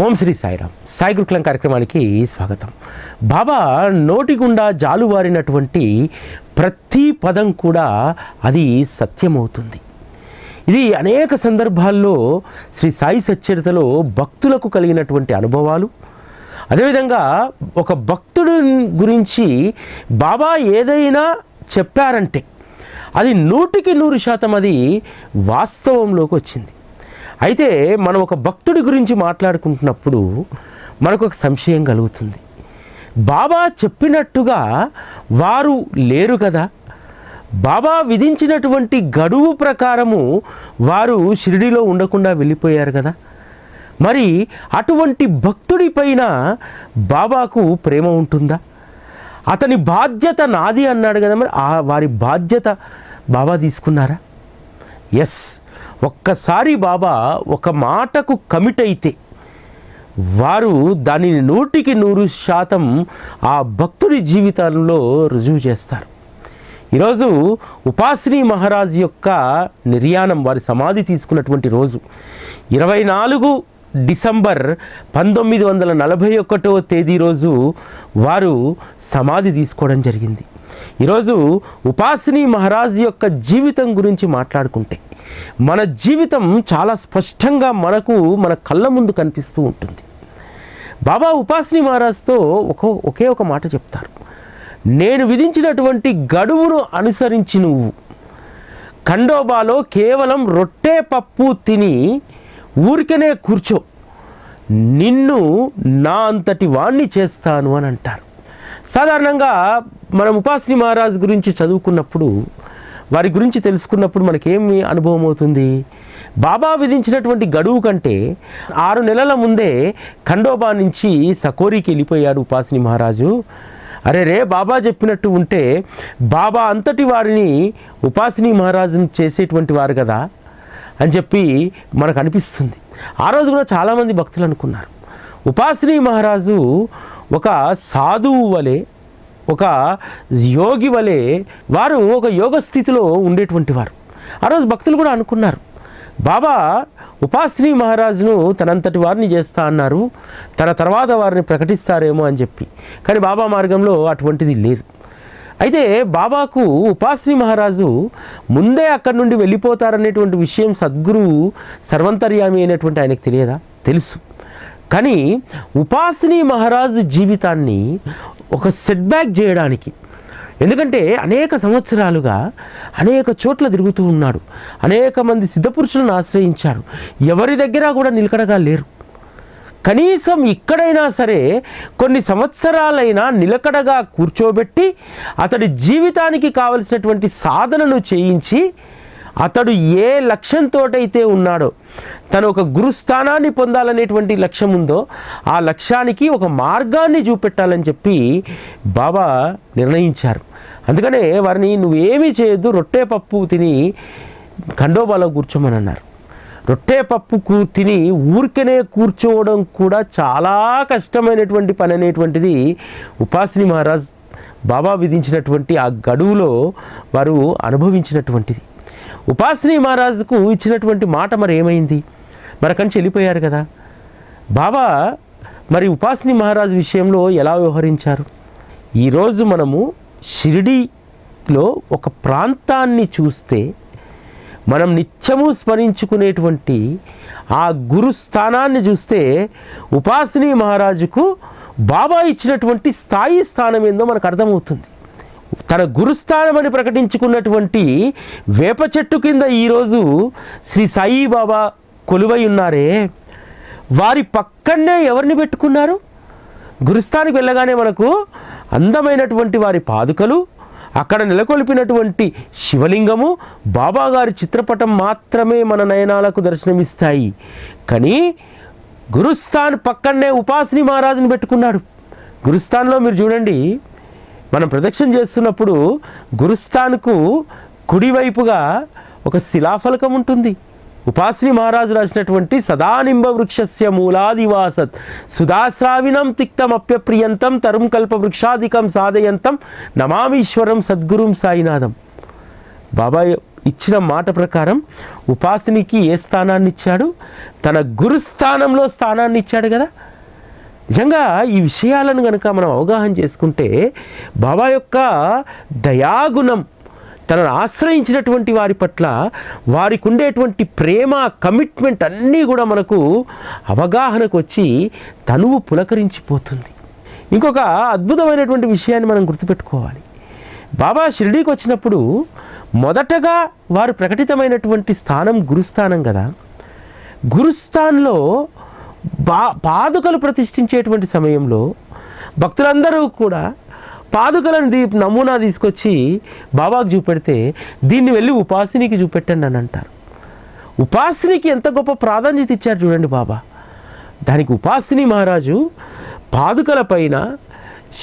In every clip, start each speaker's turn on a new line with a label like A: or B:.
A: ఓం శ్రీ సాయిరామ్. సాయి గురుకులం కార్యక్రమానికి స్వాగతం. బాబా నోటి గుండా జాలువారినటువంటి ప్రతి పదం కూడా అది సత్యమవుతుంది. ఇది అనేక సందర్భాల్లో శ్రీ సాయి సచ్చరితలో భక్తులకు కలిగినటువంటి అనుభవాలు. అదేవిధంగా ఒక భక్తుడి గురించి బాబా ఏదైనా చెప్పారంటే అది 100% అది వాస్తవంలోకి వచ్చింది. అయితే మనం ఒక భక్తుడి గురించి మాట్లాడుకుంటున్నప్పుడు మనకు ఒక సంశయం కలుగుతుంది. బాబా చెప్పినట్టుగా వారు లేరు కదా, బాబా విధించినటువంటి గడువు ప్రకారము వారు షిరిడీలో ఉండకుండా వెళ్ళిపోయారు కదా, మరి అటువంటి భక్తుడి పైన బాబాకు ప్రేమ ఉంటుందా? అతని బాధ్యత నాది అన్నాడు కదా, మరి వారి బాధ్యత బాబా తీసుకున్నారా? ఎస్, ఒక్కసారి బాబా ఒక మాటకు కమిట్ అయితే వారు దానిని 100% ఆ భక్తుడి జీవితంలో రుజువు చేస్తారు. ఈరోజు ఉపాసిని మహారాజ్ యొక్క నిర్యాణం, వారి సమాధి తీసుకున్నటువంటి రోజు 24 డిసెంబర్ 1941 తేదీ రోజు వారు సమాధి తీసుకోవడం జరిగింది. ఈరోజు ఉపాసిని మహారాజ్ యొక్క జీవితం గురించి మాట్లాడుకుంటే మన జీవితం చాలా స్పష్టంగా మన కళ్ళ ముందు కనిపిస్తూ ఉంటుంది. బాబా ఉపాసిని మహారాజ్తో ఒకే ఒక మాట చెప్తారు. నేను విధించినటువంటి గడువును అనుసరించి నువ్వు ఖండోబాలో కేవలం రొట్టె పప్పు తిని ఊరికనే కూర్చో, నిన్ను నా అంతటి వాణ్ణి చేస్తాను అని అంటారు. సాధారణంగా మనం ఉపాసిని మహారాజ్ గురించి చదువుకున్నప్పుడు, వారి గురించి తెలుసుకున్నప్పుడు మనకేమి అనుభవం అవుతుంది? బాబా విధించినటువంటి గడువు కంటే 6 నెలల ముందే ఖండోబా నుంచి సకోరికి వెళ్ళిపోయారు ఉపాసిని మహారాజు. అరే బాబా చెప్పినట్టు ఉంటే బాబా అంతటి వారిని ఉపాసిని మహారాజును చేసేటువంటి వారు కదా అని చెప్పి మనకు అనిపిస్తుంది. ఆ రోజు కూడా చాలామంది భక్తులు అనుకున్నారు ఉపాసిని మహారాజు ఒక సాధువు వలె, ఒక యోగి వలె వారు ఒక యోగ స్థితిలో ఉండేటువంటి వారు. ఆ రోజు భక్తులు కూడా అనుకున్నారు బాబా ఉపాసిని మహారాజును తనంతటి వారిని చేస్తా అన్నారు, తన తర్వాత వారిని ప్రకటిస్తారేమో అని చెప్పి. కానీ బాబా మార్గంలో అటువంటిది లేదు. అయితే బాబాకు ఉపాసిని మహారాజు ముందే అక్కడి నుండి వెళ్ళిపోతారనేటువంటి విషయం సద్గురువు సర్వంతర్యామి అయినటువంటి ఆయనకు తెలియదా? తెలుసు. కానీ ఉపాసిని మహారాజు జీవితాన్ని ఒక సెట్బ్యాక్ చేయడానికి, ఎందుకంటే అనేక సంవత్సరాలుగా అనేక చోట్ల తిరుగుతూ ఉన్నాడు, అనేక మంది సిద్ధపురుషులను ఆశ్రయించారు, ఎవరి దగ్గర కూడా నిలకడగా లేరు. కనీసం ఇక్కడైనా సరే కొన్ని సంవత్సరాలైనా నిలకడగా కూర్చోబెట్టి అతడి జీవితానికి కావలసినటువంటి సాధనను చేయించి అతడు ఏ లక్ష్యంతో అయితే ఉన్నాడో, తను ఒక గురుస్థానాన్ని పొందాలనేటువంటి లక్ష్యం ఉందో ఆ లక్ష్యానికి ఒక మార్గాన్ని చూపెట్టాలని చెప్పి బాబా నిర్ణయించారు. అందుకనే వారిని నువ్వేమీ చేయొద్దు, రొట్టె పప్పు తిని ఖండోబాలో కూర్చోమని అన్నారు. రొట్టె పప్పు తిని ఊరికనే కూర్చోవడం కూడా చాలా కష్టమైనటువంటి పని అనేటువంటిది ఉపాసిని మహారాజ్ బాబా విధించినటువంటి ఆ గడువులో వారు అనుభవించినటువంటిది. ఉపాసిని మహారాజుకు ఇచ్చినటువంటి మాట మరి ఏమైంది? మరకంచి వెళ్ళిపోయారు కదా. బాబా మరి ఉపాసిని మహారాజు విషయంలో ఎలా వ్యవహరించారు? ఈరోజు మనము షిరిడీలో ఒక ప్రాంతాన్ని చూస్తే మనం నిత్యము స్మరించుకునేటువంటి ఆ గురుస్థానాన్ని చూస్తే ఉపాసిని మహారాజుకు బాబా ఇచ్చినటువంటి స్థానం ఏందో మనకు అర్థమవుతుంది. తన గురుస్థానం అని ప్రకటించుకున్నటువంటి వేప చెట్టు కింద ఈరోజు శ్రీ సాయిబాబా కొలువై ఉన్నారే, వారి పక్కనే ఎవరిని పెట్టుకున్నారు? గురుస్థానికి వెళ్ళగానే మనకు అందమైనటువంటి వారి పాదుకలు, అక్కడ నెలకొల్పినటువంటి శివలింగము, బాబాగారి చిత్రపటం మాత్రమే మన నయనాలకు దర్శనమిస్తాయి. కానీ గురుస్థాన్ పక్కనే ఉపాసిని మహారాజుని పెట్టుకున్నాడు. గురుస్థాన్లో మీరు చూడండి, మనం ప్రదక్షిణ చేస్తున్నప్పుడు గురుస్థాన్కు కుడివైపుగా ఒక శిలాఫలకం ఉంటుంది. ఉపాసిని మహారాజు రాసినటువంటి సదానింబ వృక్షస్య మూలాదివాసత్ సుధాశ్రావిణం తిక్తమప్యప్రియంతం తరుం కల్ప వృక్షాధికం సాధయంతం నమామీశ్వరం సద్గురుం సాయినాథం. బాబా ఇచ్చిన మాట ప్రకారం ఉపాసనికి ఏ స్థానాన్ని ఇచ్చాడు? తన గురుస్థానంలో స్థానాన్ని ఇచ్చాడు కదా. నిజంగా ఈ విషయాలను కనుక మనం అవగాహన చేసుకుంటే బాబా యొక్క దయాగుణం, తనను ఆశ్రయించినటువంటి వారి పట్ల వారికి ఉండేటువంటి ప్రేమ, కమిట్మెంట్ అన్నీ కూడా మనకు అవగాహనకు వచ్చి తనువు పులకరించిపోతుంది. ఇంకొక అద్భుతమైనటువంటి విషయాన్ని మనం గుర్తుపెట్టుకోవాలి. బాబా షిరిడీకి వచ్చినప్పుడు మొదటగా వారు ప్రకటితమైనటువంటి స్థానం గురుస్థానం కదా. గురుస్థాన్లో పాదుకలు ప్రతిష్ఠించేటువంటి సమయంలో భక్తులందరూ కూడా పాదుకలను నమూనా తీసుకొచ్చి బాబాకు చూపెడితే దీన్ని వెళ్ళి ఉపాసినికి చూపెట్టండి అని అంటారు. ఉపాసినికి ఎంత గొప్ప ప్రాధాన్యత ఇచ్చారు చూడండి బాబా. దానికి ఉపాసిని మహారాజు పాదుకల పైన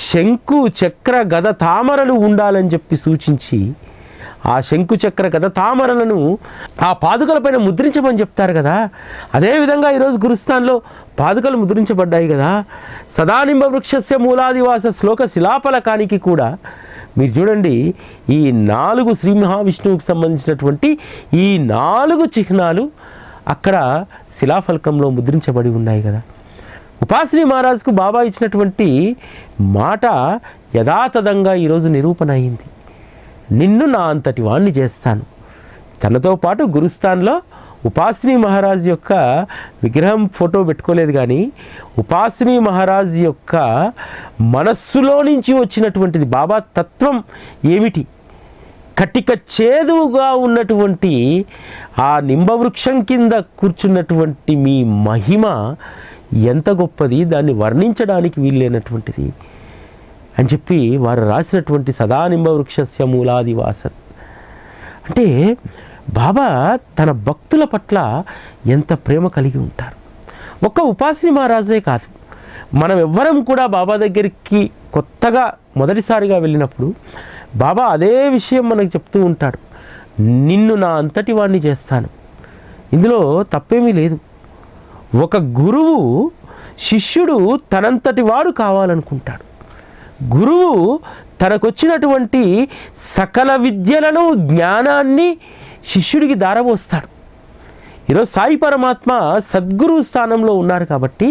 A: శంకు, చక్ర, గద, తామరలు ఉండాలని చెప్పి సూచించి ఆ శంకు, చక్ర, గద, తామరలను ఆ పాదుకలపైన ముద్రించమని చెప్తారు కదా. అదేవిధంగా ఈరోజు గురుస్థాన్లో పాదుకలు ముద్రించబడ్డాయి కదా. సదానింబ వృక్షస్య మూలాదివాస శ్లోక శిలాఫలకానికి కూడా మీరు చూడండి, ఈ 4 శ్రీ మహావిష్ణువుకి సంబంధించినటువంటి ఈ 4 చిహ్నాలు అక్కడ శిలాఫలకంలో ముద్రించబడి ఉన్నాయి కదా. ఉపాసిని మహారాజుకు బాబా ఇచ్చినటువంటి మాట యథాతథంగా ఈరోజు నిరూపణ అయింది. నిన్ను నా అంతటి వాణ్ణి చేస్తాను. తనతో పాటు గురుస్థాన్లో ఉపాసిని మహారాజు యొక్క విగ్రహం, ఫోటో పెట్టుకోలేదు, కానీ ఉపాసిని మహారాజు యొక్క మనస్సులో నుంచి వచ్చినటువంటిది బాబా తత్వం ఏమిటి, కటిక చేదుగా ఉన్నటువంటి ఆ నింబవృక్షం కింద కూర్చున్నటువంటి మీ మహిమ ఎంత గొప్పది, దాన్ని వర్ణించడానికి వీల్లేనటువంటిది అని చెప్పి వారు రాసినటువంటి సదానింబ వృక్షస్య మూలాదివాసత్. అంటే బాబా తన భక్తుల పట్ల ఎంత ప్రేమ కలిగి ఉంటారు. ఒక్క ఉపాసిని మహారాజే కాదు, మనం ఎవ్వరం కూడా బాబా దగ్గరికి కొత్తగా మొదటిసారిగా వెళ్ళినప్పుడు బాబా అదే విషయం మనకు చెప్తూ ఉంటాడు, నిన్ను నా అంతటి వాడిని చేస్తాను. ఇందులో తప్పేమీ లేదు. ఒక గురువు శిష్యుడు తనంతటి వాడు కావాలనుకుంటాడు. గురువు తనకొచ్చినటువంటి సకల విద్యలను, జ్ఞానాన్ని శిష్యుడికి దారబోస్తాడు. ఈరోజు సాయి పరమాత్మ సద్గురు స్థానంలో ఉన్నారు కాబట్టి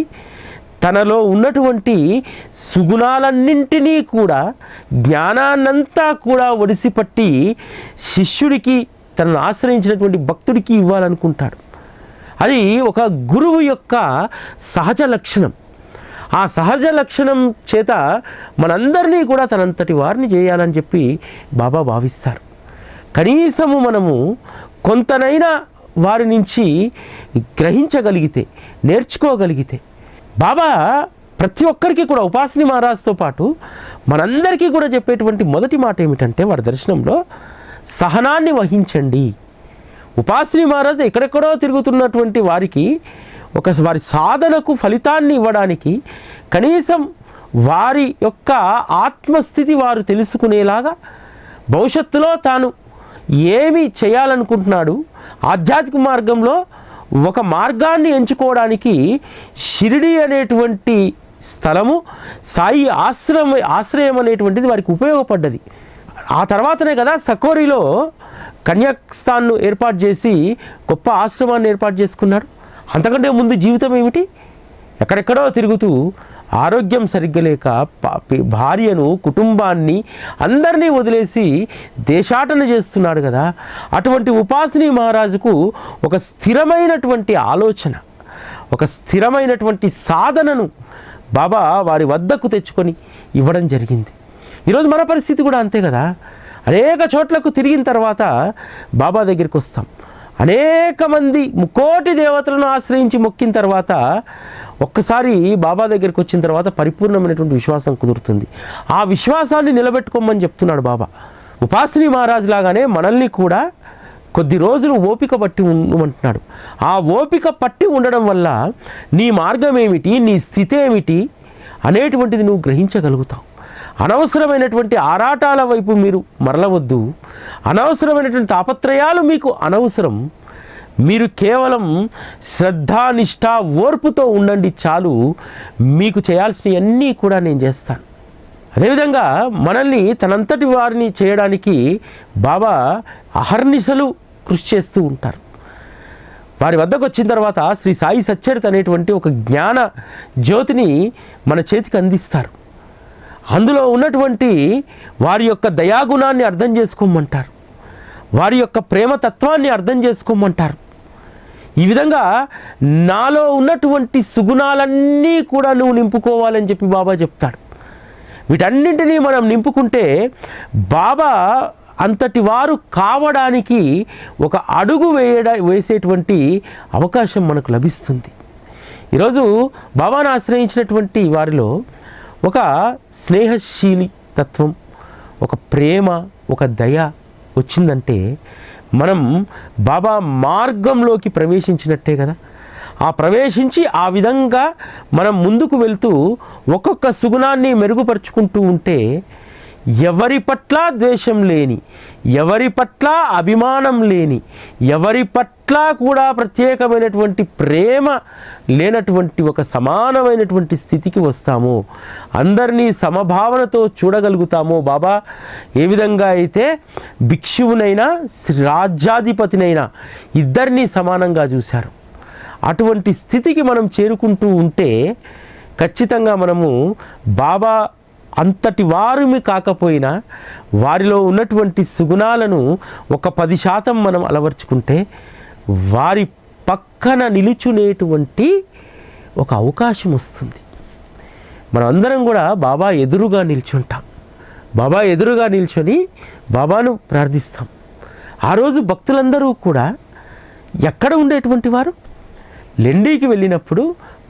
A: తనలో ఉన్నటువంటి సుగుణాలన్నింటినీ కూడా, జ్ఞానాన్నంతా కూడా ఒడిసిపట్టి శిష్యుడికి, తనను ఆశ్రయించినటువంటి భక్తుడికి ఇవ్వాలనుకుంటాడు. అది ఒక గురువు యొక్క సహజ లక్షణం. ఆ సహజ లక్షణం చేత మనందరినీ కూడా తనంతటి వారిని చేయాలని చెప్పి బాబా భావిస్తారు. కనీసము మనము కొంతనైనా వారి నుంచి గ్రహించగలిగితే, నేర్చుకోగలిగితే, బాబా ప్రతి ఒక్కరికి కూడా ఉపాసిని మహారాజుతో పాటు మనందరికీ కూడా చెప్పేటువంటి మొదటి మాట ఏమిటంటే వారి దర్శనంలో సహనాన్ని వహించండి. ఉపాసిని మహారాజు ఎక్కడెక్కడో తిరుగుతున్నటువంటి వారికి వారి సాధనకు ఫలితాన్ని ఇవ్వడానికి, కనీసం వారి యొక్క ఆత్మస్థితి వారు తెలుసుకునేలాగా, భవిష్యత్తులో తాను ఏమి చేయాలనుకుంటున్నాడు, ఆధ్యాత్మిక మార్గంలో ఒక మార్గాన్ని ఎంచుకోవడానికి షిరిడి అనేటువంటి స్థలము, సాయి ఆశ్రయం అనేటువంటిది వారికి ఉపయోగపడ్డది. ఆ తర్వాతనే కదా సకోరిలో కన్యాస్థాన్ను ఏర్పాటు చేసి గొప్ప ఆశ్రమాన్ని ఏర్పాటు చేసుకున్నాడు. అంతకంటే ముందు జీవితం ఏమిటి? ఎక్కడెక్కడో తిరుగుతూ ఆరోగ్యం సరిగ్గా లేక భార్యను, కుటుంబాన్ని అందరినీ వదిలేసి దేశాటన చేస్తున్నాడు కదా. అటువంటి ఉపాసిని మహారాజుకు ఒక స్థిరమైనటువంటి ఆలోచన, ఒక స్థిరమైనటువంటి సాధనను బాబా వారి వద్దకు తెచ్చుకొని ఇవ్వడం జరిగింది. ఈరోజు మన పరిస్థితి కూడా అంతే కదా. అనేక చోట్లకు తిరిగిన తర్వాత బాబా దగ్గరికి వస్తాం. అనేక మంది ముకోటి దేవతలను ఆశ్రయించి మొక్కిన తర్వాత ఒక్కసారి బాబా దగ్గరికి వచ్చిన తర్వాత పరిపూర్ణమైనటువంటి విశ్వాసం కుదురుతుంది. ఆ విశ్వాసాన్ని నిలబెట్టుకోమని చెప్తున్నాడు బాబా. ఉపాసిని మహారాజు లాగానే మనల్ని కూడా కొద్ది రోజులు ఓపిక పట్టి ఉండమంటున్నాడు. ఆ ఓపిక పట్టి ఉండడం వల్ల నీ మార్గం ఏమిటి, నీ స్థితి ఏమిటి అనేటువంటిది నువ్వు గ్రహించగలుగుతావు. అనవసరమైనటువంటి ఆరాటాల వైపు మీరు మరలవద్దు. అనవసరమైనటువంటి తాపత్రయాలు మీకు అనవసరం. మీరు కేవలం శ్రద్ధానిష్ట ఓర్పుతో ఉండండి చాలు. మీకు చేయాల్సినవన్నీ కూడా నేను చేస్తాను. అదేవిధంగా మనల్ని తనంతటి వారిని చేయడానికి బాబా అహర్నిశలు కృషి చేస్తూ ఉంటారు. వారి వద్దకు వచ్చిన తర్వాత శ్రీ సాయి సచ్చరిత అనేటువంటి ఒక జ్ఞాన జ్యోతిని మన చేతికి అందిస్తారు. అందులో ఉన్నటువంటి వారి యొక్క దయాగుణాన్ని అర్థం చేసుకోమంటారు, వారి యొక్క ప్రేమతత్వాన్ని అర్థం చేసుకోమంటారు. ఈ విధంగా నాలో ఉన్నటువంటి సుగుణాలన్నీ కూడా నువ్వు నింపుకోవాలని చెప్పి బాబా చెప్తాడు. వీటన్నింటినీ మనం నింపుకుంటే బాబా అంతటి వారు కావడానికి ఒక అడుగు వేసేటువంటి అవకాశం మనకు లభిస్తుంది. ఈరోజు బాబాను ఆశ్రయించినటువంటి వారిలో ఒక స్నేహశీలి తత్వం, ఒక ప్రేమ, ఒక దయ వచ్చిందంటే మనం బాబా మార్గంలోకి ప్రవేశించినట్టే కదా. ఆ ప్రవేశించి ఆ విధంగా మనం ముందుకు వెళ్తూ ఒక్కొక్క సుగుణాన్ని మెరుగుపరుచుకుంటూ ఉంటే ఎవరి పట్ల ద్వేషం లేని, ఎవరి పట్ల అభిమానం లేని, ఎవరి పట్ల కూడా ప్రత్యేకమైనటువంటి ప్రేమ లేనటువంటి ఒక సమానమైనటువంటి స్థితికి వస్తామో, అందరినీ సమభావనతో చూడగలుగుతామో. బాబా ఏ విధంగా అయితే భిక్షువునైనా రాజ్యాధిపతినైనా ఇద్దరినీ సమానంగా చూశారు, అటువంటి స్థితికి మనం చేరుకుంటూ ఉంటే ఖచ్చితంగా మనము బాబా అంతటి వారిని కాకపోయినా వారిలో ఉన్నటువంటి సుగుణాలను ఒక 10% మనం అలవర్చుకుంటే వారి పక్కన నిలుచునేటువంటి ఒక అవకాశం వస్తుంది. మనం అందరం కూడా బాబా ఎదురుగా నిల్చుంటాం. బాబా ఎదురుగా నిల్చొని బాబాను ప్రార్థిస్తాం. ఆ రోజు భక్తులందరూ కూడా ఎక్కడ ఉండేటువంటి వారు? లెండీకి వెళ్ళినప్పుడు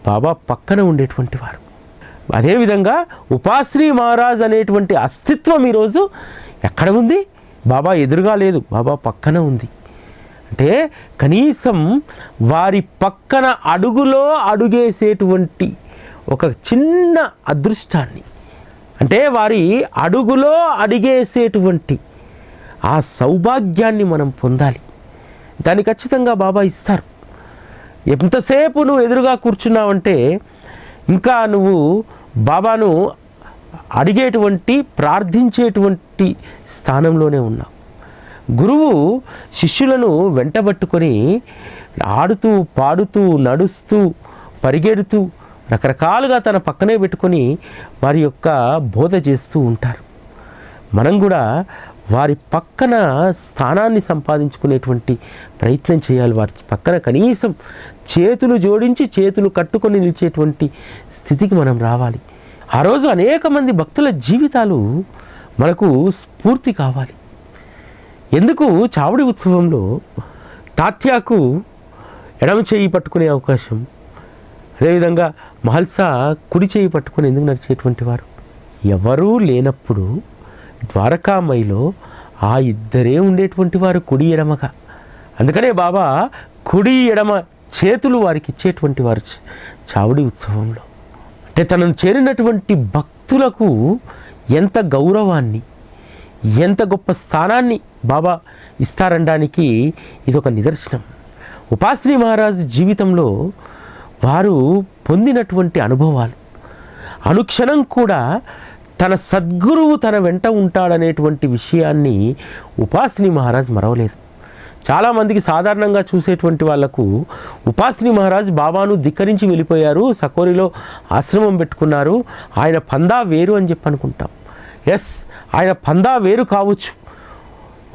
A: బాబా పక్కన ఉండేటువంటి వారు. అదేవిధంగా ఉపాశ్రీ మహారాజ్ అనేటువంటి అస్తిత్వం ఈరోజు ఎక్కడ ఉంది? బాబా ఎదురుగా లేదు, బాబా పక్కన ఉంది. అంటే కనీసం వారి పక్కన అడుగులో అడుగేసేటువంటి ఒక చిన్న అదృష్టాన్ని, అంటే వారి అడుగులో అడిగేసేటువంటి ఆ సౌభాగ్యాన్ని మనం పొందాలి. దాన్ని ఖచ్చితంగా బాబా ఇస్తారు. ఎంతసేపు నువ్వు ఎదురుగా కూర్చున్నావంటే ఇంకా నువ్వు బాబాను అడిగేటువంటి, ప్రార్థించేటువంటి స్థానంలోనే ఉన్నావు. గురువు శిష్యులను వెంటబట్టుకొని ఆడుతూ, పాడుతూ, నడుస్తూ, పరిగెడుతూ రకరకాలుగా తన పక్కనే పెట్టుకొని వారి యొక్క బోధ చేస్తూ ఉంటారు. మనం కూడా వారి పక్కన స్థానాన్ని సంపాదించుకునేటువంటి ప్రయత్నం చేయాలి. వారి పక్కన కనీసం చేతులు జోడించి, చేతులు కట్టుకొని నిలిచేటువంటి స్థితికి మనం రావాలి. ఆ రోజు అనేక మంది భక్తుల జీవితాలు మనకు స్ఫూర్తి కావాలి. ఎందుకు చావుడి ఉత్సవంలో తాత్యాకు ఎడమ చేయి పట్టుకునే అవకాశం, అదేవిధంగా మహల్సా కుడి చేయి పట్టుకొని ఎందుకు నడిచేటువంటి వారు? ఎవరూ లేనప్పుడు ద్వారకామయిలో ఆ ఇద్దరే ఉండేటువంటి వారు కుడి ఎడమగా. అందుకనే బాబా కుడి ఎడమ చేతులు వారికి ఇచ్చేటువంటి వారు చావుడి ఉత్సవంలో. అంటే తనను చేరినటువంటి భక్తులకు ఎంత గౌరవాన్ని, ఎంత గొప్ప స్థానాన్ని బాబా ఇస్తారనడానికి ఇది ఒక నిదర్శనం. ఉపాశ్రీ మహారాజు జీవితంలో వారు పొందినటువంటి అనుభవాలు, అనుక్షణం కూడా తన సద్గురువు తన వెంట ఉంటాడనేటువంటి విషయాన్ని ఉపాశ్రీ మహారాజ్ మరవలేదు. చాలామందికి సాధారణంగా చూసేటువంటి వాళ్లకు ఉపాశ్రీ మహారాజ్ బాబాను ధిక్కరించి వెళ్ళిపోయారు, సకోరిలో ఆశ్రమం పెట్టుకున్నారు, ఆయన పందా వేరు అని చెప్పి అనుకుంటాం. ఎస్, ఆయన పందా వేరు కావచ్చు.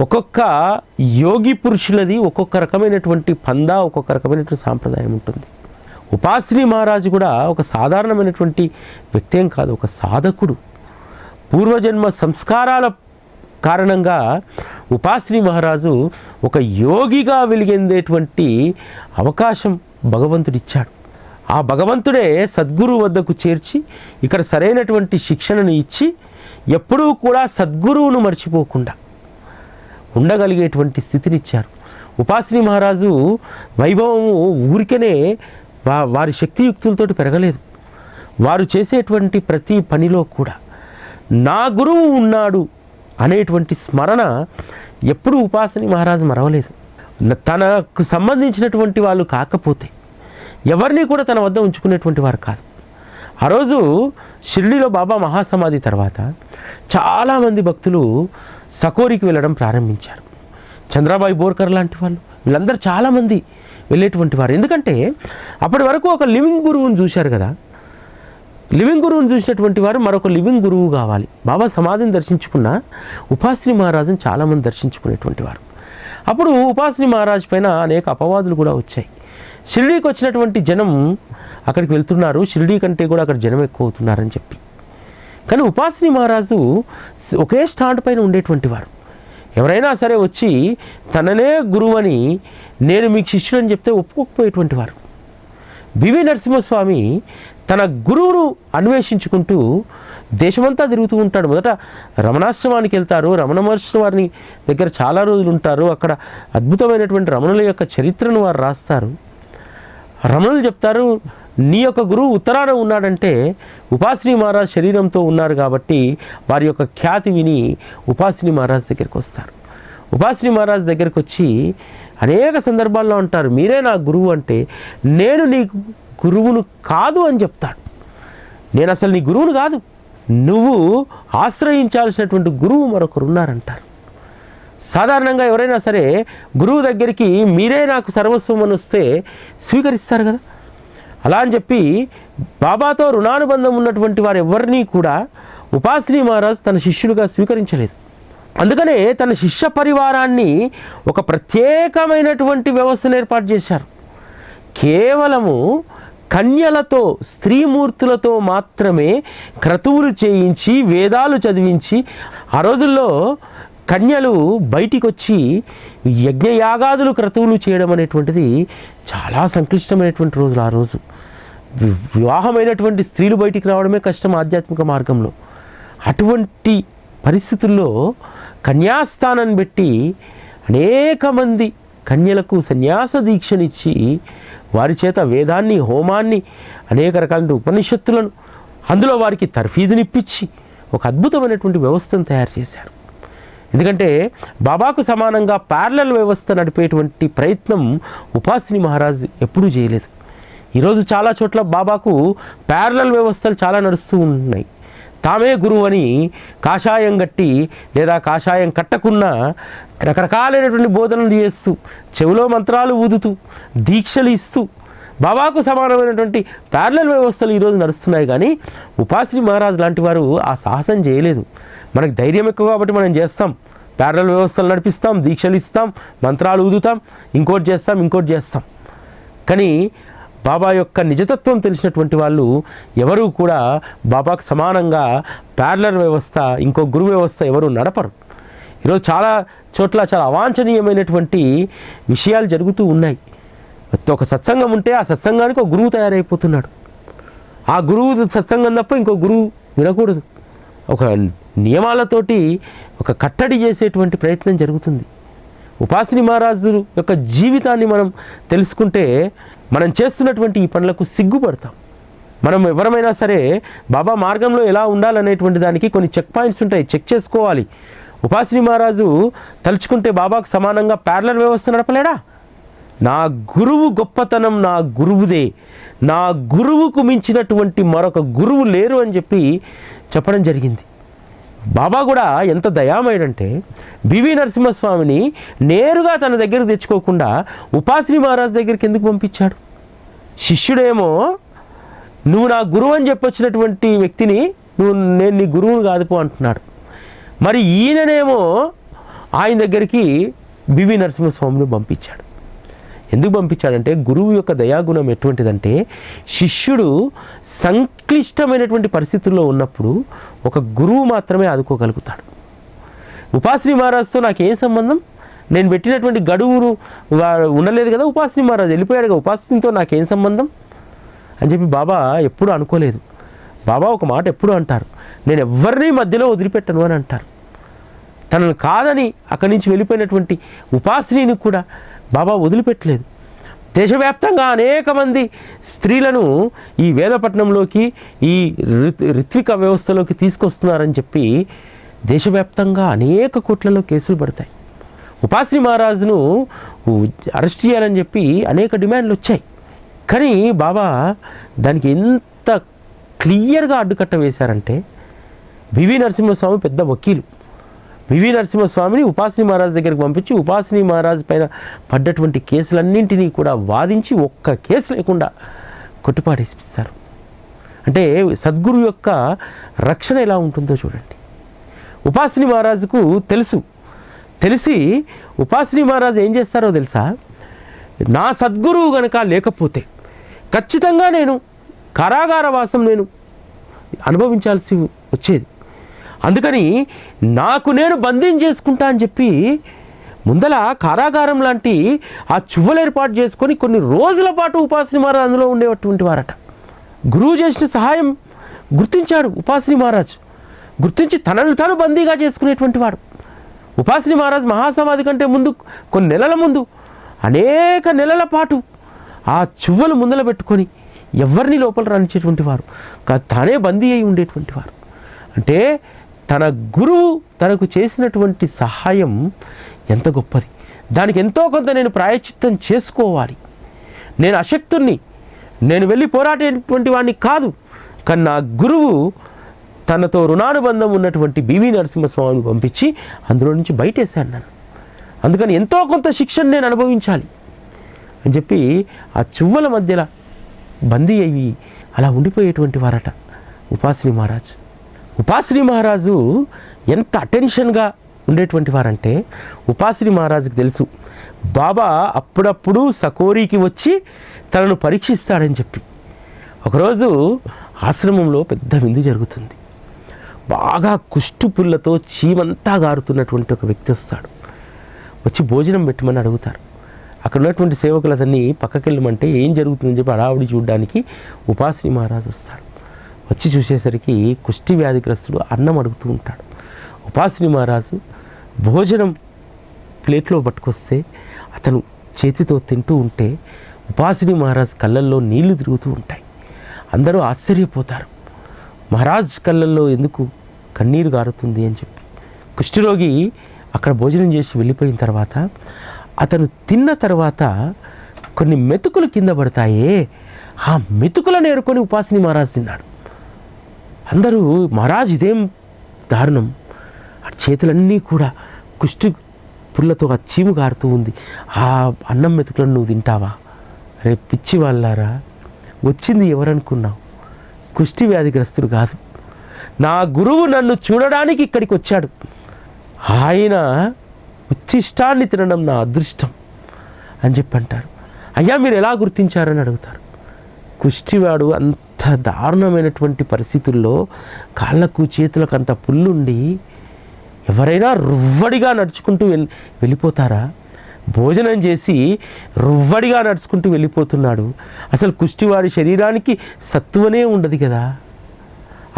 A: ఒక్కొక్క యోగి పురుషులది ఒక్కొక్క రకమైనటువంటి పందా, ఒక్కొక్క రకమైనటువంటి సాంప్రదాయం ఉంటుంది. ఉపాశ్రీ మహారాజు కూడా ఒక సాధారణమైనటువంటి వ్యక్తి ఏం కాదు, ఒక సాధకుడు. పూర్వజన్మ సంస్కారాల కారణంగా ఉపాశ్రీ మహారాజు ఒక యోగిగా వెలిగేందేటువంటి అవకాశం భగవంతుడిచ్చాడు. ఆ భగవంతుడే సద్గురువు వద్దకు చేర్చి ఇక్కడ సరైనటువంటి శిక్షణను ఇచ్చి ఎప్పుడూ కూడా సద్గురువును మర్చిపోకుండా ఉండగలిగేటువంటి స్థితినిచ్చారు. ఉపాశ్రీ మహారాజు వైభవము ఊరికనే వారి శక్తియుక్తులతోటి పెరగలేదు. వారు చేసేటువంటి ప్రతి పనిలో కూడా నా గురువు ఉన్నాడు అనేటువంటి స్మరణ ఎప్పుడూ ఉపాశ్రీ మహారాజు మరవలేదు. తనకు సంబంధించినటువంటి వాళ్ళు కాకపోతే ఎవరిని కూడా తన వద్ద ఉంచుకునేటువంటి వారు కాదు. ఆ రోజు షిర్డీలో బాబా మహాసమాధి తర్వాత చాలామంది భక్తులు సకోరికి వెళ్ళడం ప్రారంభించారు. చంద్రబాయి బోర్కర్ లాంటి వాళ్ళు, వీళ్ళందరూ చాలామంది వెళ్ళేటువంటి వారు. ఎందుకంటే అప్పటి వరకు ఒక లివింగ్ గురువుని చూశారు కదా, లివింగ్ గురువుని చూసినటువంటి వారు మరొక లివింగ్ గురువు కావాలి. బాబా సమాధిని దర్శించుకున్న ఉపాసిని మహారాజుని చాలామంది దర్శించుకునేటువంటి వారు. అప్పుడు ఉపాసిని మహారాజు పైన అనేక అపవాదులు కూడా వచ్చాయి. షిరిడీకి వచ్చినటువంటి జనం అక్కడికి వెళ్తున్నారు, షిరిడీ కంటే కూడా అక్కడ జనం ఎక్కువ అవుతున్నారని చెప్పి. కానీ ఉపాసిని మహారాజు ఒకే స్టాండ్ పైన ఉండేటువంటి వారు. ఎవరైనా సరే వచ్చి తననే గురువు అని, నేను మీకు శిష్యుడు అని చెప్తే ఒప్పుకోకపోయేటువంటి వారు. బివి నరసింహస్వామి తన గురువును అన్వేషించుకుంటూ దేశమంతా తిరుగుతూ ఉంటాడు. మొదట రమణాశ్రమానికి వెళ్తారు, రమణ మహర్షి వారిని దగ్గర చాలా రోజులు ఉంటారు. అక్కడ అద్భుతమైనటువంటి రమణుల యొక్క చరిత్రను వారు రాస్తారు. రమణులు చెప్తారు, నీ యొక్క గురువు ఉత్తరాన ఉన్నాడంటే ఉపాసిని మహారాజ్ శరీరంతో ఉన్నారు కాబట్టి వారి యొక్క ఖ్యాతి విని ఉపాసిని మహారాజ్ దగ్గరికి వస్తారు. ఉపాసిని మహారాజ్ దగ్గరికి వచ్చి అనేక సందర్భాల్లో అంటారు, మీరే నా గురువు అంటే, నేను నీ గురువును కాదు అని చెప్తాడు. నేను అసలు నీ గురువును కాదు, నువ్వు ఆశ్రయించాల్సినటువంటి గురువు మరొకరు ఉన్నారంటారు. సాధారణంగా ఎవరైనా సరే గురువు దగ్గరికి మీరే నాకు సర్వస్వం అని వస్తే స్వీకరిస్తారు కదా. అలా అని చెప్పి బాబాతో రుణానుబంధం ఉన్నటువంటి వారు ఎవరినీ కూడా ఉపాసిని మహారాజ్ తన శిష్యులుగా స్వీకరించలేదు. అందుకనే తన శిష్య పరివారాన్ని ఒక ప్రత్యేకమైనటువంటి వ్యవస్థను ఏర్పాటు చేశారు. కేవలము కన్యలతో, స్త్రీమూర్తులతో మాత్రమే క్రతువులు చేయించి వేదాలు చదివించి, ఆ రోజుల్లో కన్యలు బయటికి వచ్చి యజ్ఞయాగాదులు క్రతువులు చేయడం అనేటువంటిది చాలా సంక్లిష్టమైనటువంటి రోజులు. ఆ రోజు వివాహమైనటువంటి స్త్రీలు బయటికి రావడమే కష్టం ఆధ్యాత్మిక మార్గంలో. అటువంటి పరిస్థితుల్లో కన్యాస్థానాన్ని పెట్టి అనేక మంది కన్యలకు సన్యాస దీక్షనిచ్చి వారి చేత వేదాన్ని, హోమాన్ని, అనేక రకాల ఉపనిషత్తులను, అందులో వారికి తర్ఫీదునిప్పించి ఒక అద్భుతమైనటువంటి వ్యవస్థను తయారు చేశారు. ఎందుకంటే బాబాకు సమానంగా ప్యారలల్ వ్యవస్థ నడిపేటువంటి ప్రయత్నం ఉపాసిని మహారాజ్ ఎప్పుడూ చేయలేదు. ఈరోజు చాలా చోట్ల బాబాకు ప్యారలల్ వ్యవస్థలు చాలా నడుస్తూ ఉన్నాయి. తామే గురువు అని కాషాయం కట్టి లేదా కాషాయం కట్టకున్నా రకరకాలైనటువంటి బోధనలు చేస్తూ, చెవిలో మంత్రాలు ఊదుతూ, దీక్షలు ఇస్తూ బాబాకు సమానమైనటువంటి ప్యారలల్ వ్యవస్థలు ఈరోజు నడుస్తున్నాయి. కానీ ఉపాసిని మహారాజ్ లాంటి వారు ఆ సాహసం చేయలేదు. మనకు ధైర్యం ఎక్కువ కాబట్టి మనం చేస్తాం, ప్యారలల్ వ్యవస్థలు నడిపిస్తాం, దీక్షలు ఇస్తాం, మంత్రాలు ఊదుతాం, ఇంకోటి చేస్తాం. కానీ బాబా యొక్క నిజతత్వం తెలిసినటువంటి వాళ్ళు ఎవరు కూడా బాబాకు సమానంగా ప్యారలల్ వ్యవస్థ, ఇంకో గురు వ్యవస్థ ఎవరు నడపరు. ఈరోజు చాలా చోట్ల చాలా అవాంఛనీయమైనటువంటి విషయాలు జరుగుతూ ఉన్నాయి. ఒక సత్సంగం ఉంటే ఆ సత్సంగానికి ఒక గురువు తయారైపోతున్నాడు. ఆ గురువు సత్సంగం తప్ప ఇంకో గురువు వినకూడదు. ఒక నియమాలతోటి ఒక కట్టడి చేసేటువంటి ప్రయత్నం జరుగుతుంది. ఉపాసిని మహారాజు యొక్క జీవితాన్ని మనం తెలుసుకుంటే మనం చేస్తున్నటువంటి ఈ పనులకు సిగ్గుపడతాం. మనం ఎవరమైనా సరే బాబా మార్గంలో ఎలా ఉండాలనేటువంటి దానికి కొన్ని చెక్ పాయింట్స్ ఉంటాయి, చెక్ చేసుకోవాలి. ఉపాసిని మహారాజు తలుచుకుంటే బాబాకు సమానంగా ప్యారలల్ వ్యవస్థ నడపలేడా? నా గురువు గొప్పతనం నా గురువుదే, నా గురువుకు మించినటువంటి మరొక గురువు లేరు అని చెప్పడం జరిగింది. బాబా కూడా ఎంత దయామయుడంటే బివి నరసింహస్వామిని నేరుగా తన దగ్గరకు తెచ్చుకోకుండా ఉపాసిని మహారాజ్ దగ్గరికి ఎందుకు పంపించాడు? శిష్యుడేమో నువ్వు నా గురువు అని చెప్పొచ్చినటువంటి వ్యక్తిని నేను నీ గురువును కాదుపో అంటున్నాడు. మరి ఈయననేమో ఆయన దగ్గరికి బివి నరసింహస్వామిని పంపించాడు. ఎందుకు పంపించాడంటే గురువు యొక్క దయాగుణం ఎటువంటిదంటే శిష్యుడు సంక్లిష్టమైనటువంటి పరిస్థితుల్లో ఉన్నప్పుడు ఒక గురువు మాత్రమే ఆదుకోగలుగుతాడు. ఉపాసిని మహారాజ్తో నాకేం సంబంధం? నేను పెట్టినటువంటి గడువును ఉండలేదు కదా, ఉపాసిని మహారాజ్ వెళ్ళిపోయాడు కదా, ఉపాసినితో నాకేం సంబంధం అని చెప్పి బాబా ఎప్పుడూ అనుకోలేదు. బాబా ఒక మాట ఎప్పుడూ అంటారు, నేను ఎవరిని మధ్యలో వదిలిపెట్టను అని అంటారు. తనను కాదని అక్కడి నుంచి వెళ్ళిపోయినటువంటి ఉపాసిని కూడా బాబా వదిలిపెట్టలేదు. దేశవ్యాప్తంగా అనేక మంది స్త్రీలను ఈ వేదపట్నంలోకి, ఈ ఋత్విక వ్యవస్థలోకి తీసుకొస్తున్నారని చెప్పి దేశవ్యాప్తంగా అనేక కోట్లలో కేసులు పడతాయి. ఉపాసిని మహారాజును అరెస్ట్ చేయాలని చెప్పి అనేక డిమాండ్లు వచ్చాయి. కానీ బాబా దానికి ఎంత క్లియర్గా అడ్డుకట్ట వేశారంటే, బివి నరసింహస్వామి పెద్ద వకీలు, వివి నరసింహస్వామిని ఉపాసిని మహారాజ్ దగ్గరికి పంపించి ఉపాసిని మహారాజ్ పైన పడ్డటువంటి కేసులన్నింటినీ కూడా వాదించి ఒక్క కేసు లేకుండా కొట్టిపాడేసిస్తారు. అంటే సద్గురు యొక్క రక్షణ ఎలా ఉంటుందో చూడండి. ఉపాసిని మహారాజుకు తెలిసి ఉపాసిని మహారాజు ఏం చేస్తారో తెలుసా, నా సద్గురువు గనక లేకపోతే ఖచ్చితంగా నేను కారాగారవాసం నేను అనుభవించాల్సి వచ్చేది. అందుకని నాకు నేను బందీని చేసుకుంటా అని చెప్పి ముందల కారాగారం లాంటి ఆ చువ్వలు ఏర్పాటు చేసుకొని కొన్ని రోజుల పాటు ఉపాసిని మహారాజ్ అందులో ఉండేటువంటి వారట. గురువు చేసిన సహాయం గుర్తించాడు ఉపాసిని మహారాజ్. గుర్తించి తనను తాను బందీగా చేసుకునేటువంటి వాడు. ఉపాసిని మహారాజ్ మహాసమాధి కంటే ముందు కొన్ని నెలల ముందు అనేక నెలల పాటు ఆ చువ్వలు ముందల పెట్టుకొని ఎవరిని లోపల రానిచ్చేటువంటి వారు, తానే బందీ అయి ఉండేటువంటి వారు. అంటే తన గురువు తనకు చేసినటువంటి సహాయం ఎంత గొప్పది. దానికి ఎంతో కొంత నేను ప్రాయశ్చిత్తం చేసుకోవాలి. నేను అశక్తుణ్ణి, నేను వెళ్ళి పోరాడేటువంటి వాడిని కాదు. కానీ నా గురువు తనతో రుణానుబంధం ఉన్నటువంటి బివి నరసింహస్వామిని పంపించి అందులో నుంచి బయటేశాను నన్ను. అందుకని ఎంతో కొంత శిక్షను నేను అనుభవించాలి అని చెప్పి ఆ చువ్వల మధ్యలో బందీ అయ్యి అలా ఉండిపోయేటువంటి వారట ఉపాసిని మహారాజ్. ఉపాసిని మహారాజు ఎంత అటెన్షన్గా ఉండేటువంటి వారంటే ఉపాసిని మహారాజుకి తెలుసు బాబా అప్పుడప్పుడు సకోరికి వచ్చి తనను పరీక్షిస్తాడని చెప్పి. ఒకరోజు ఆశ్రమంలో పెద్ద విందు జరుగుతుంది. బాగా కుష్టు పుల్లతో చీమంతా గారుతున్నటువంటి ఒక వ్యక్తి వస్తాడు. వచ్చి భోజనం పెట్టమని అడుగుతారు. అక్కడ ఉన్నటువంటి సేవకులు అతన్ని పక్కకెళ్ళమంటే ఏం జరుగుతుందని చెప్పి హడావుడి చూడడానికి ఉపాసిని మహారాజు వస్తాడు. వచ్చి చూసేసరికి కుష్టి వ్యాధిగ్రస్తుడు అన్నం అడుగుతూ ఉంటాడు. ఉపాసిని మహారాజు భోజనం ప్లేట్లో పట్టుకొస్తే అతను చేతితో తింటూ ఉంటే ఉపాసిని మహారాజ్ కళ్ళల్లో నీళ్లు తిరుగుతూ ఉంటాయి. అందరూ ఆశ్చర్యపోతారు, మహారాజ్ కళ్ళల్లో ఎందుకు కన్నీరు గారుతుంది అని చెప్పి. కుష్ఠరోగి అక్కడ భోజనం చేసి వెళ్ళిపోయిన తర్వాత అతను తిన్న తర్వాత కొన్ని మెతుకులు కింద పడతాయే, ఆ మెతుకులను ఏరుకొని ఉపాసిని మహారాజ్ తిన్నాడు. అందరూ మహారాజ్ ఇదేం దారుణం, ఆ చేతులన్నీ కూడా కుష్టి పుల్లతో ఆ చీము గారుతూ ఉంది, ఆ అన్నం మెతుకులను నువ్వు తింటావా? రే పిచ్చి వాళ్ళారా, వచ్చింది ఎవరనుకున్నావు? కుష్టి వ్యాధిగ్రస్తుడు కాదు, నా గురువు నన్ను చూడడానికి ఇక్కడికి వచ్చాడు. ఆయన ఉచ్చిష్టాన్ని తినడం నా అదృష్టం అని చెప్పి అంటారు. అయ్యా మీరు ఎలా గుర్తించారని అడుగుతారు. కుష్టివాడు అంత దారుణమైనటువంటి పరిస్థితుల్లో కాళ్ళకు చేతులకు అంత పుల్లుండి ఎవరైనా రువ్వడిగా నడుచుకుంటూ వెళ్ళిపోతారా? భోజనం చేసి రువ్వడిగా నడుచుకుంటూ వెళ్ళిపోతున్నాడు. అసలు కుష్టివాడి శరీరానికి సత్తువనే ఉండదు కదా,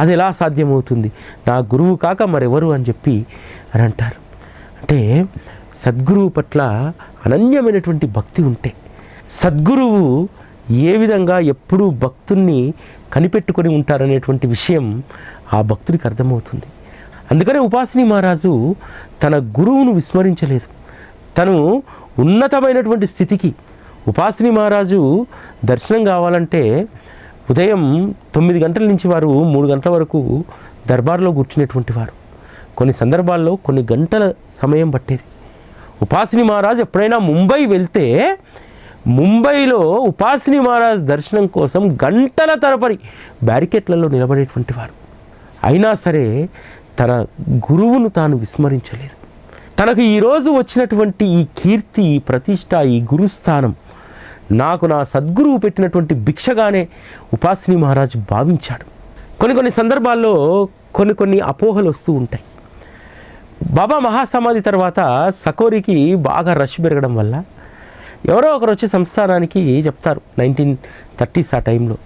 A: అది ఎలా సాధ్యమవుతుంది? నా గురువు కాక మరెవరు అని చెప్పి అని అంటారు. అంటే సద్గురువు పట్ల అనన్యమైనటువంటి భక్తి ఉంటే, సద్గురువు ఏ విధంగా ఎప్పుడూ భక్తుల్ని కనిపెట్టుకొని ఉంటారనేటువంటి విషయం ఆ భక్తుడికి అర్థమవుతుంది. అందుకనే ఉపాసిని మహారాజు తన గురువును విస్మరించలేదు. తను ఉన్నతమైనటువంటి స్థితికి ఉపాసిని మహారాజు దర్శనం కావాలంటే ఉదయం 9 గంటల నుంచి వారు 3 గంటల వరకు దర్బార్లో కూర్చునేటువంటి వారు. కొన్ని సందర్భాల్లో కొన్ని గంటల సమయం పట్టేది. ఉపాసిని మహారాజ్ ఎప్పుడైనా ముంబై వెళ్తే ముంబైలో ఉపాసిని మహారాజ్ దర్శనం కోసం గంటల తరబడి బ్యారికేట్లలో నిలబడేటువంటి వారు. అయినా సరే తన గురువును తాను విస్మరించలేదు. తనకు ఈరోజు వచ్చినటువంటి ఈ కీర్తి, ఈ ప్రతిష్ట, ఈ గురుస్థానం నాకు నా సద్గురువు పెట్టినటువంటి భిక్షగానే ఉపాసిని మహారాజ్ భావించాడు. కొన్ని సందర్భాల్లో కొన్ని అపోహలు వస్తూ ఉంటాయి. బాబా మహాసమాధి తర్వాత సకోరికి బాగా రష్ పెరగడం వల్ల ఎవరో ఒకరు వచ్చి సంస్థానానికి చెప్తారు, 1930s ఆ టైంలో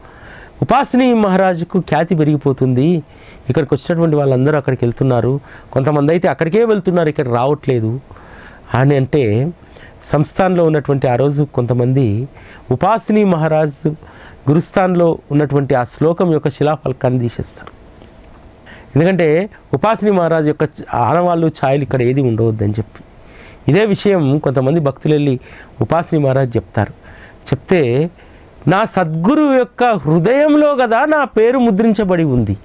A: ఉపాసిని మహారాజుకు ఖ్యాతి పెరిగిపోతుంది, ఇక్కడికి వచ్చినటువంటి వాళ్ళందరూ అక్కడికి వెళ్తున్నారు, కొంతమంది అయితే అక్కడికే వెళ్తున్నారు, ఇక్కడ రావట్లేదు అని అంటే సంస్థాన్లో ఉన్నటువంటి ఆ రోజు కొంతమంది ఉపాసిని మహారాజ్ గురుస్థాన్లో ఉన్నటువంటి ఆ శ్లోకం యొక్క శిలాఫలకాన్ని తీసేస్తారు. ఎందుకంటే ఉపాసిని మహారాజ్ యొక్క ఆనవాళ్ళు ఛాయలు ఇక్కడ ఏది ఉండవద్దని చెప్పి. ఇదే విషయం కొంతమంది భక్తులు వెళ్ళి ఉపాసిని మహారాజ్ చెప్తే నా సద్గురు యొక్క హృదయంలో కదా నా పేరు ముద్రించబడి ఉంది,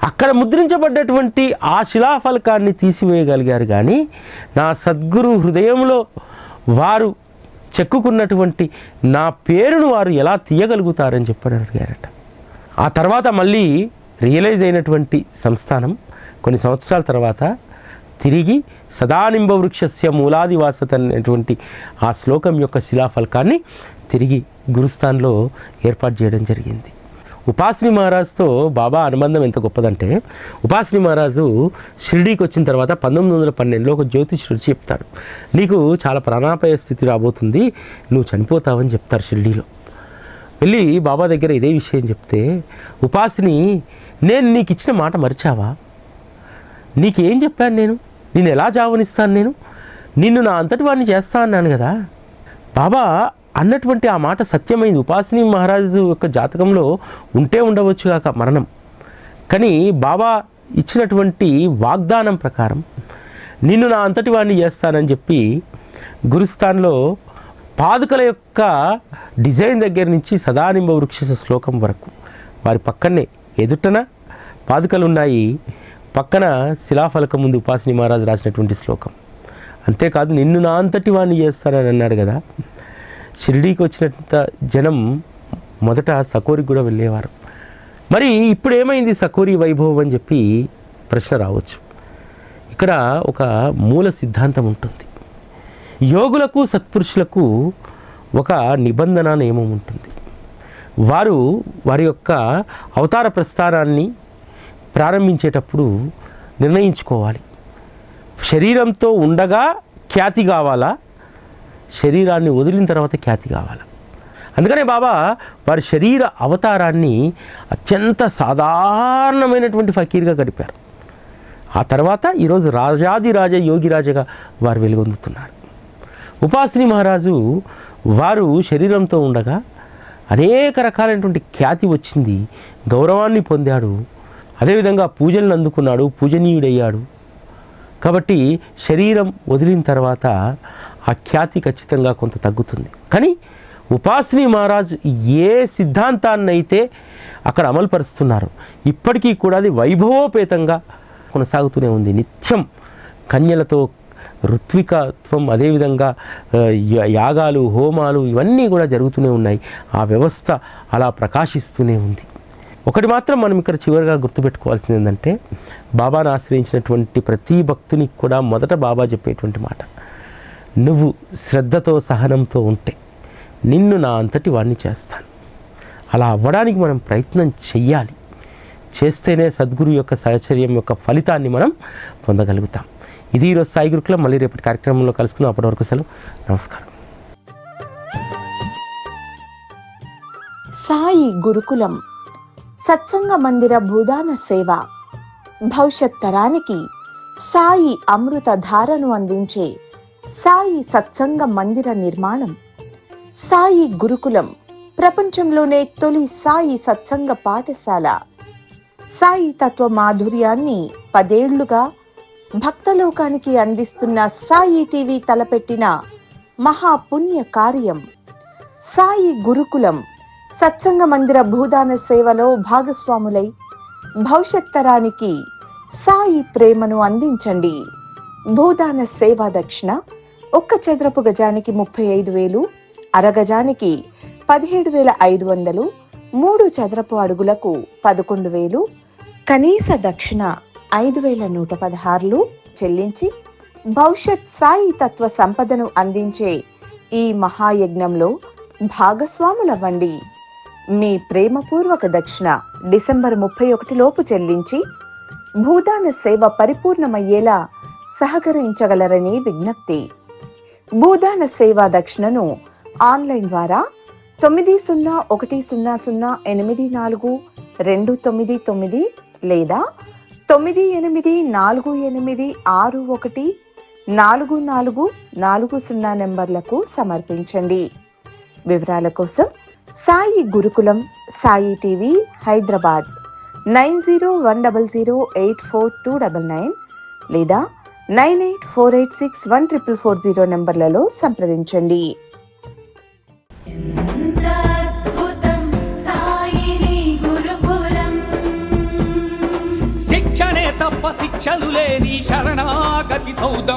A: అక్కడ ముద్రించబడ్డటువంటి ఆ శిలాఫలకాన్ని తీసివేయగలిగారు. కానీ నా సద్గురు హృదయంలో వారు చెక్కుకున్నటువంటి నా పేరును వారు ఎలా తీయగలుగుతారని చెప్పని అడిగారట. ఆ తర్వాత మళ్ళీ రియలైజ్ అయినటువంటి సంస్థానం కొన్ని సంవత్సరాల తర్వాత తిరిగి సదానింబ వృక్షస్య మూలాదివాసత అనేటువంటి ఆ శ్లోకం యొక్క శిలాఫలకాన్ని తిరిగి గురుస్థాన్లో ఏర్పాటు చేయడం జరిగింది. ఉపాసిని మహారాజుతో బాబా అనుబంధం ఎంత గొప్పదంటే, ఉపాసిని మహారాజు షిరిడీకి వచ్చిన తర్వాత 1912లో ఒక జ్యోతిష్యుడు చెప్తాడు, నీకు చాలా ప్రాణాపాయ స్థితి రాబోతుంది, నువ్వు చనిపోతావని చెప్తారు. షిరిడీలో వెళ్ళి బాబా దగ్గర ఇదే విషయం చెప్తే, ఉపాసిని నేను నీకు ఇచ్చిన మాట మరిచావా? నీకేం చెప్పాను నేను ఎలా జావనిస్తాను, నిన్ను నా అంతటి వాడిని చేస్తా అన్నాను కదా. బాబా అన్నటువంటి ఆ మాట సత్యమైంది. ఉపాసిని మహారాజు యొక్క జాతకంలో ఉంటే ఉండవచ్చు కాక మరణం, కానీ బాబా ఇచ్చినటువంటి వాగ్దానం ప్రకారం నిన్ను నా అంతటి వాడిని చేస్తానని చెప్పి గురుస్థాన్లో పాదుకల యొక్క డిజైన్ దగ్గర నుంచి సదానింబ వృక్ష శ్లోకం వరకు వారి పక్కనే ఎదుటన పాదుకలు ఉన్నాయి, పక్కన శిలాఫలకం ముందు ఉపాసిని మహారాజు రాసినటువంటి శ్లోకం. అంతేకాదు నిన్ను నా అంతటి వాడిని చేస్తానని అన్నాడు కదా. షిరిడీకి వచ్చినంత జనం మొదట సకోరికి కూడా వెళ్ళేవారు. మరి ఇప్పుడు ఏమైంది సకోరి వైభవం అని చెప్పి ప్రశ్న రావచ్చు. ఇక్కడ ఒక మూల సిద్ధాంతం ఉంటుంది. యోగులకు సత్పురుషులకు ఒక నిబంధన నియమం ఉంటుంది. వారు వారి యొక్క అవతార ప్రస్థానాన్ని ప్రారంభించేటప్పుడు నిర్ణయించుకోవాలి, శరీరంతో ఉండగా ఖ్యాతి కావాలా, శరీరాన్ని వదిలిన తర్వాత ఖ్యాతి కావాలా. అందుకనే బాబా వారి శరీర అవతారాన్ని అత్యంత సాధారణమైనటువంటి ఫకీర్గా గడిపారు. ఆ తర్వాత ఈరోజు రాజాదిరాజ యోగిరాజగా వారు వెలుగొందుతున్నారు. ఉపాసిని మహారాజు వారు శరీరంతో ఉండగా అనేక రకాలైనటువంటి ఖ్యాతి వచ్చింది, గౌరవాన్ని పొందాడు, అదేవిధంగా పూజలను అందుకున్నాడు, పూజనీయుడయ్యాడు. కాబట్టి శరీరం వదిలిన తర్వాత ఆ ఖ్యాతి ఖచ్చితంగా కొంత తగ్గుతుంది. కానీ ఉపాసిని మహారాజు ఏ సిద్ధాంతాన్నైతే అక్కడ అమలుపరుస్తున్నారు ఇప్పటికీ కూడా అది వైభవోపేతంగా కొనసాగుతూనే ఉంది. నిత్యం కన్యలతో ఋత్వికత్వం, అదేవిధంగా యాగాలు, హోమాలు ఇవన్నీ కూడా జరుగుతూనే ఉన్నాయి. ఆ వ్యవస్థ అలా ప్రకాశిస్తూనే ఉంది. ఒకటి మాత్రం మనం ఇక్కడ చివరిగా గుర్తుపెట్టుకోవాల్సింది ఏంటంటే, బాబాను ఆశ్రయించినటువంటి ప్రతి భక్తునికి కూడా మొదట బాబా చెప్పేటువంటి మాట, నువ్వు శ్రద్ధతో సహనంతో ఉంటే నిన్ను నా అంతటి వాడిని చేస్తాను. అలా అవ్వడానికి మనం ప్రయత్నం చెయ్యాలి. చేస్తేనే సద్గురు యొక్క సహచర్యం యొక్క ఫలితాన్ని మనం పొందగలుగుతాం. ఇది ఈరోజు సాయి గురుకులం. మళ్ళీ రేపటి కార్యక్రమంలో కలుసుకుందాం. అప్పటి వరకు సెలవు. నమస్కారం.
B: సాయి గురుకులం సత్సంగ మందిర భూదాన సేవ భవిష్యత్ తరానికి సాయి అమృత ధారను అందించే సాయి సత్సంగ మందిర నిర్మాణం. సాయి గురుకులం ప్రపంచంలోనే తొలి సాయి సత్సంగ పాఠశాల. సాయి తత్వ మాధుర్యాన్ని 10 ఏళ్లుగా భక్తలోకానికి అందిస్తున్న సాయి టీవీ తలపెట్టిన మహాపుణ్య కార్యం. సాయి గురుకులం సత్సంగ మందిర భూదాన సేవలో భాగస్వాములై భవిష్యత్ తరానికి సాయి ప్రేమను అందించండి. భూదాన సేవా దక్షిణ 1 చదరపు గజానికి 35,000, అరగజానికి 17,500, 3 చదరపు అడుగులకు 11,000, కనీస దక్షిణ 5,116 చెల్లించి భవిష్యత్ సాయి తత్వ సంపదను అందించే ఈ మహాయజ్ఞంలో భాగస్వాములవ్వండి. మీ ప్రేమపూర్వక దక్షిణ డిసెంబర్ 31 లోపు చెల్లించి భూదాన సేవ పరిపూర్ణమయ్యేలా సహకరించగలరని విజ్ఞప్తి. భూదాన సేవా దక్షిణను ఆన్లైన్ ద్వారా 9001008429 లేదా 9848614440 నెంబర్లకు సమర్పించండి. వివరాల కోసం సాయి గురుకులం, సాయి టీవీ, హైదరాబాద్ 9010084299 లేదా 9848614440 నెంబర్లలో సంప్రదించండి.
C: అపశిక్షలు లేని శరణాగతి సౌద